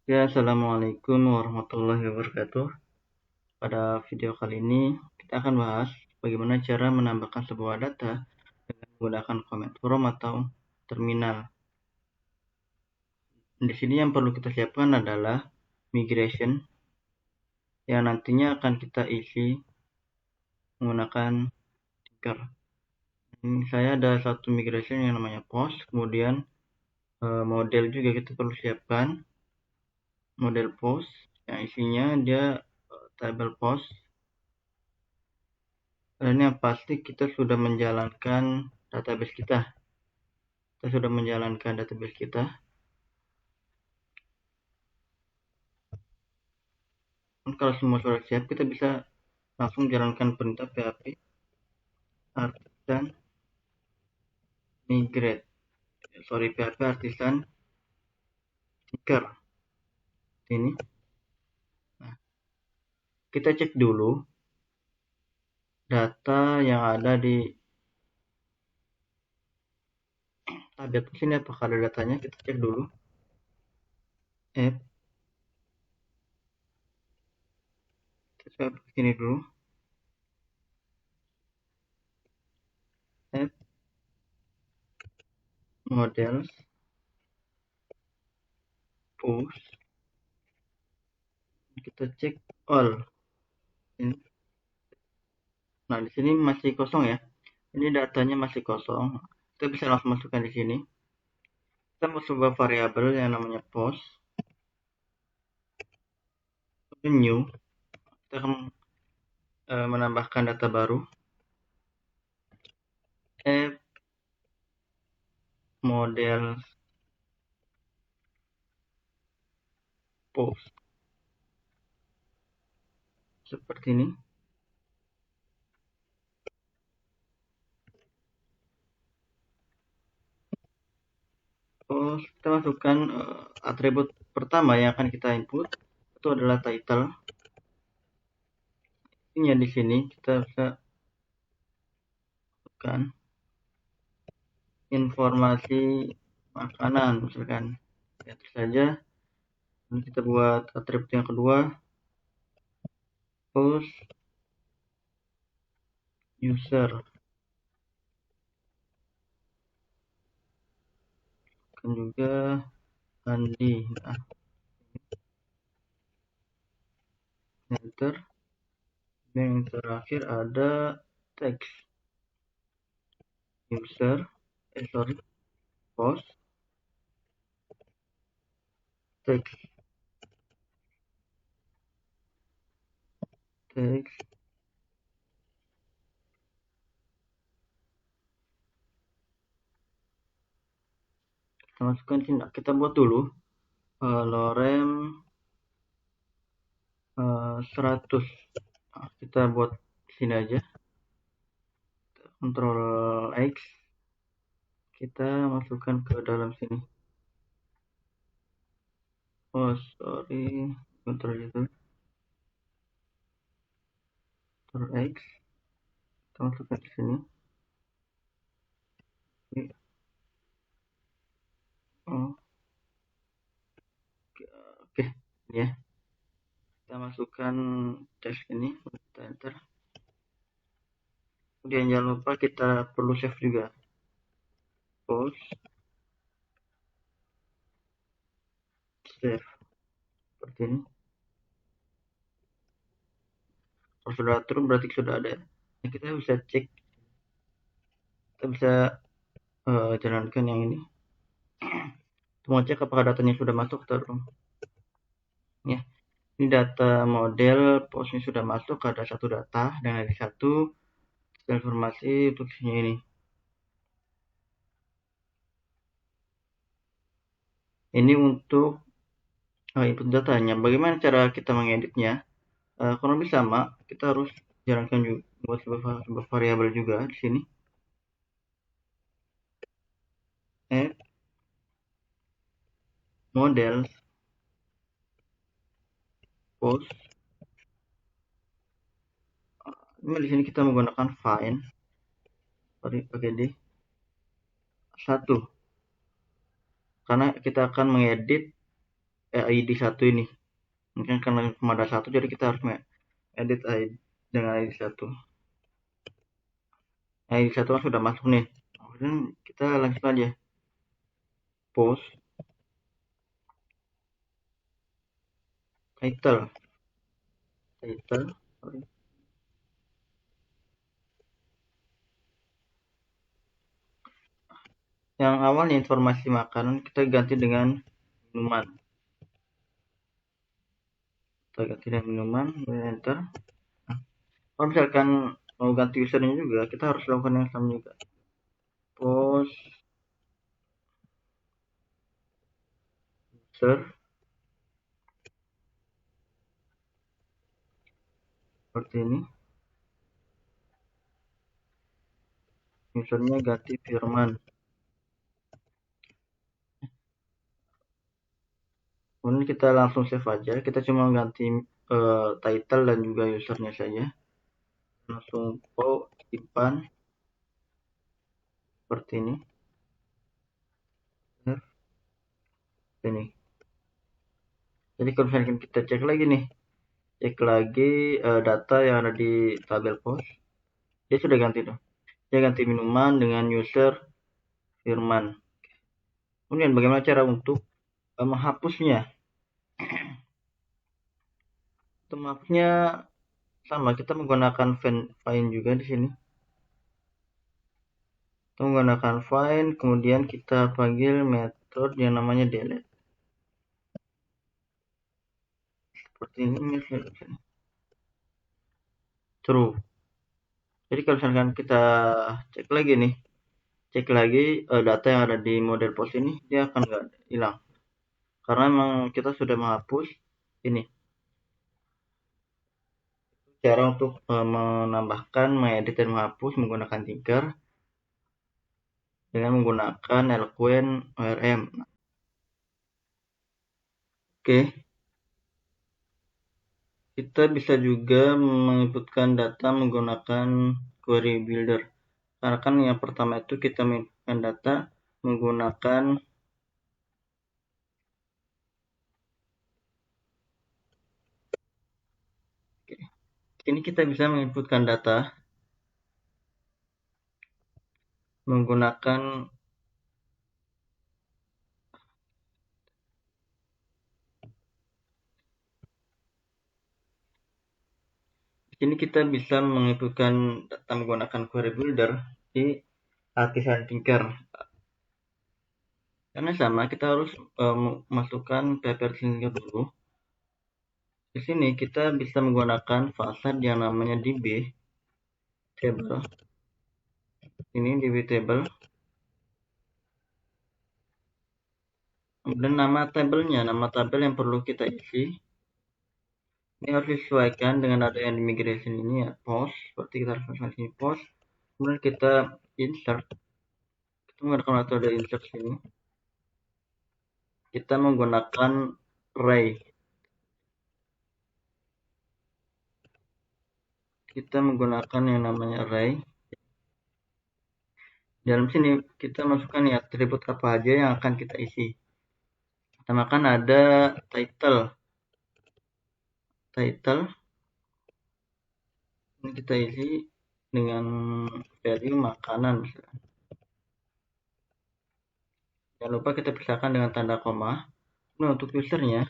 Ya, assalamualaikum warahmatullahi wabarakatuh. Pada video kali ini, kita akan bahas bagaimana cara menambahkan sebuah data dengan menggunakan command from atau terminal. Di sini yang perlu kita siapkan adalah migration yang nantinya akan kita isi menggunakan Tinker. Ini saya ada satu migration yang namanya post, kemudian model juga kita perlu siapkan model post yang isinya dia table post. Dan yang pasti kita sudah menjalankan database kita. Kalau semua sudah siap, kita bisa langsung jalankan perintah php artisan migrate. php artisan tinker. Ini. Nah, kita cek dulu data yang ada di tabel sini apakah ada datanya. Kita cek dulu. App. Kita sini dulu. App. Models. Post. Kita cek all. Ini. Nah, di sini masih kosong ya. Ini datanya masih kosong. Kita bisa langsung masukkan di sini. Kita mau sebuah variabel yang namanya post. New. Kita akan menambahkan data baru. App model post. Seperti ini. Kita masukkan atribut pertama yang akan kita input itu adalah title. Ini di sini kita bisa masukkan informasi makanan misalkan. Ya, terus saja. Dan kita buat atribut yang kedua, post user. Dan juga Andi. Nah, enter. Dan yang terakhir ada text user. Post text. Kita masukkan sini. Kita buat dulu lorem 100. Nah, kita buat sini aja. Ctrl X. Kita masukkan ke dalam sini. Oh, sorry. Ctrl itu. Ctrl X. Kita masukkan di sini. Oh. Oke, ya. Kita masukkan teks ini, kita enter. Kemudian jangan lupa kita perlu save juga. Post save seperti ini. Kalau sudah turun berarti sudah ada. Nah, kita bisa cek, kita bisa jalankan yang ini. Mau cek apakah datanya sudah masuk atau belum. Ya, ini data model postnya sudah masuk, ada satu data dan ada satu informasi untuk sini ini. Ini untuk input datanya. Bagaimana cara kita mengeditnya? Kurang lebih sama, kita harus jalankan juga buat sebuah variabel juga di sini. Add models post. Ini di sini kita menggunakan find pakai D 1 karena kita akan mengedit ID 1 ini. Mungkin karena cuma ada satu, jadi kita harus edit ID dengan ID 1. ID 1 kan sudah masuk nih. Kemudian kita langsung aja post title. Sorry. Yang awalnya informasi makanan kita ganti dengan minuman. Kita ganti dengan minuman, enter. Kalau misalkan mau ganti usernya juga, kita harus lakukan yang sama juga. Post user seperti ini. Usernya ganti Firman. Kemudian kita langsung save aja. Kita cuma ganti title dan juga usernya saja. Langsung simpan seperti ini. Ini. Jadi kalau misalkan kita cek lagi nih, data yang ada di tabel post, dia sudah ganti tuh. Dia ganti minuman dengan user Firman. Kemudian bagaimana cara untuk menghapusnya? Untuk menghapusnya sama, kita menggunakan find juga di sini. Kita menggunakan find, kemudian kita panggil metode yang namanya delete. Seperti ini, true. Jadi kalau misalkan kita cek lagi nih, data yang ada di model post ini, dia akan nggak hilang. Karena memang kita sudah menghapus ini. Cara untuk menambahkan, mengedit dan menghapus menggunakan Tinker dengan menggunakan Eloquent ORM. Oke. Kita bisa juga menginputkan data menggunakan query builder. Karena kan yang pertama itu kita menginputkan data menggunakan ini kita bisa menginputkan data menggunakan ini kita bisa menginputkan data menggunakan query builder di artisan Tinker. Karena sama, kita harus masukkan paper Tinker dulu. Di sini kita bisa menggunakan fasad yang namanya db table. Ini db table. Kemudian nama tabel yang perlu kita isi. Ini harus disesuaikan dengan ada yang di migration ini ya, post. Seperti kita harus masukkan sini post. Kemudian kita insert. Kita menggunakan metode insert sini. Kita menggunakan array. Kita menggunakan yang namanya array. Dalam sini kita masukkan ya atribut apa aja yang akan kita isi. Pertama kan ada title. Ini kita isi dengan value makanan misalnya. Jangan lupa kita pisahkan dengan tanda koma. Nah, untuk usernya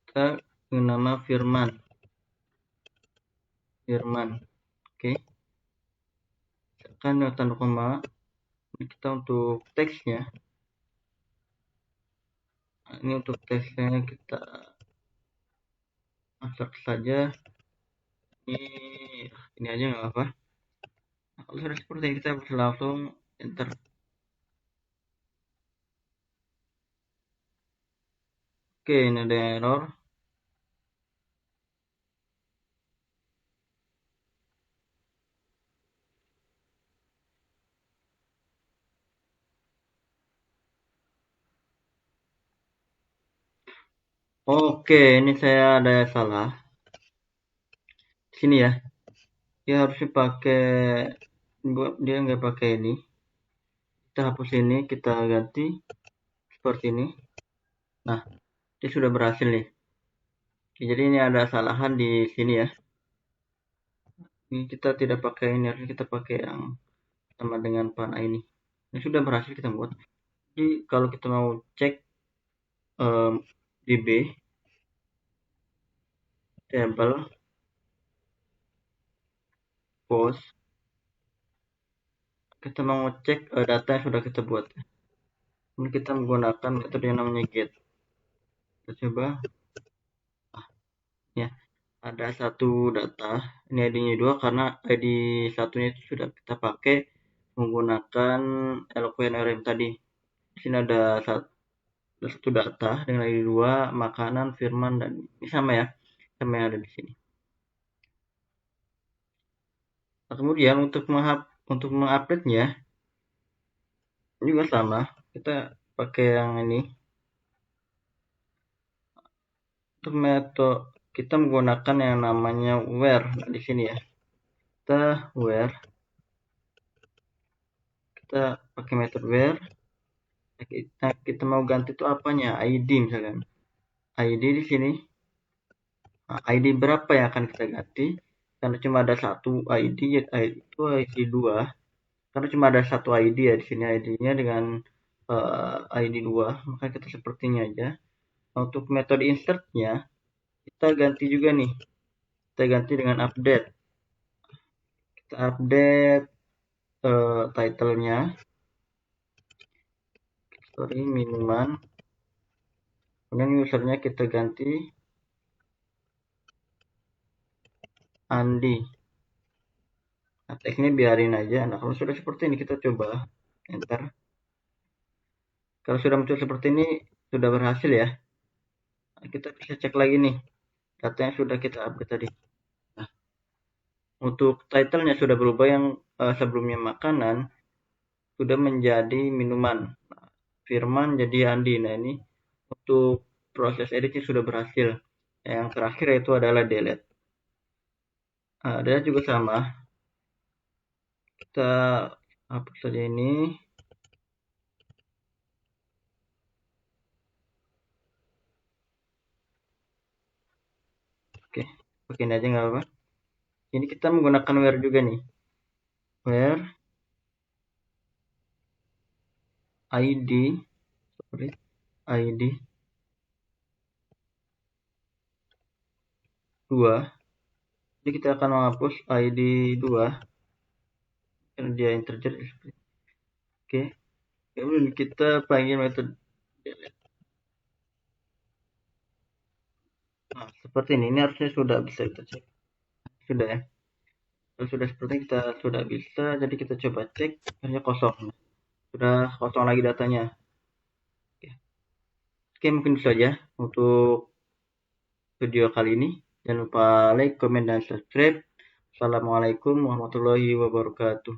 kita dengan nama Firman. Oke. Pisahkan dengan tanda koma. Ini kita untuk teksnya. Nah, ini untuk teksnya kita masak saja. Ini aja nggak apa. Nah, kalau sudah seperti ini kita bisa langsung enter. Oke, ini ada error. Oke, ini saya ada salah. Sini ya. Dia harusnya pakai, dia nggak pakai ini. Kita kita hapus ini, kita ganti seperti ini. Nah, ini sudah berhasil nih. Oke, jadi ini ada kesalahan di sini ya. Ini kita tidak pakai ini, harusnya kita pakai yang sama dengan panah ini. Ini sudah berhasil kita buat. Jadi kalau kita mau cek DB table post, kita mau cek data yang sudah kita buat. Ini kita menggunakan metode yang namanya get. Kita coba. Ya, ada satu data. Ini ID-nya 2 karena ID satunya itu sudah kita pakai menggunakan Eloquent RM tadi. Di sini ada satu data dengan ID 2, makanan, firman, dan ini sama ya, sama yang ada di sini. Nah, kemudian untuk mengupdate-nya juga sama, kita pakai yang ini. Untuk metode kita menggunakan yang namanya where. Nah, di sini ya, kita where, kita pakai metode where. Kita mau ganti itu apanya? ID misalkan. ID di sini. Nah, ID berapa yang akan kita ganti? Karena cuma ada satu ID, itu ID 2. Karena cuma ada satu ID ya di sini, ID-nya dengan ID 2, maka kita sepertinya aja. Nah, untuk metode insert-nya kita ganti juga nih. Kita ganti dengan update. Kita update title-nya. Minuman. Kemudian usernya kita ganti Andi. Nah, teksnya biarin aja. Nah, kalau sudah seperti ini kita coba enter. Kalau sudah muncul seperti ini sudah berhasil ya. Nah, kita bisa cek lagi nih data yang sudah kita update tadi. Nah, untuk title-nya sudah berubah, yang sebelumnya makanan sudah menjadi minuman. Nah, firman jadi Andi. Nah, ini untuk proses editnya sudah berhasil. Yang terakhir yaitu adalah delete. Nah, delete juga sama. Kita hapus saja ini. Oke, begini aja nggak apa-apa. Ini kita menggunakan where juga nih. Where ID, ID 2. Jadi kita akan menghapus ID 2 karena dia integer. Oke. Kemudian kita panggil metode delete. Nah, seperti ini. Ini harusnya sudah bisa kita cek. Sudah ya. Kalau sudah seperti ini, kita sudah bisa. Jadi kita coba cek. Hanya kosong. Sudah kosong lagi datanya. Oke, mungkin itu saja untuk video kali ini. Jangan lupa like, comment, dan subscribe. Assalamualaikum warahmatullahi wabarakatuh.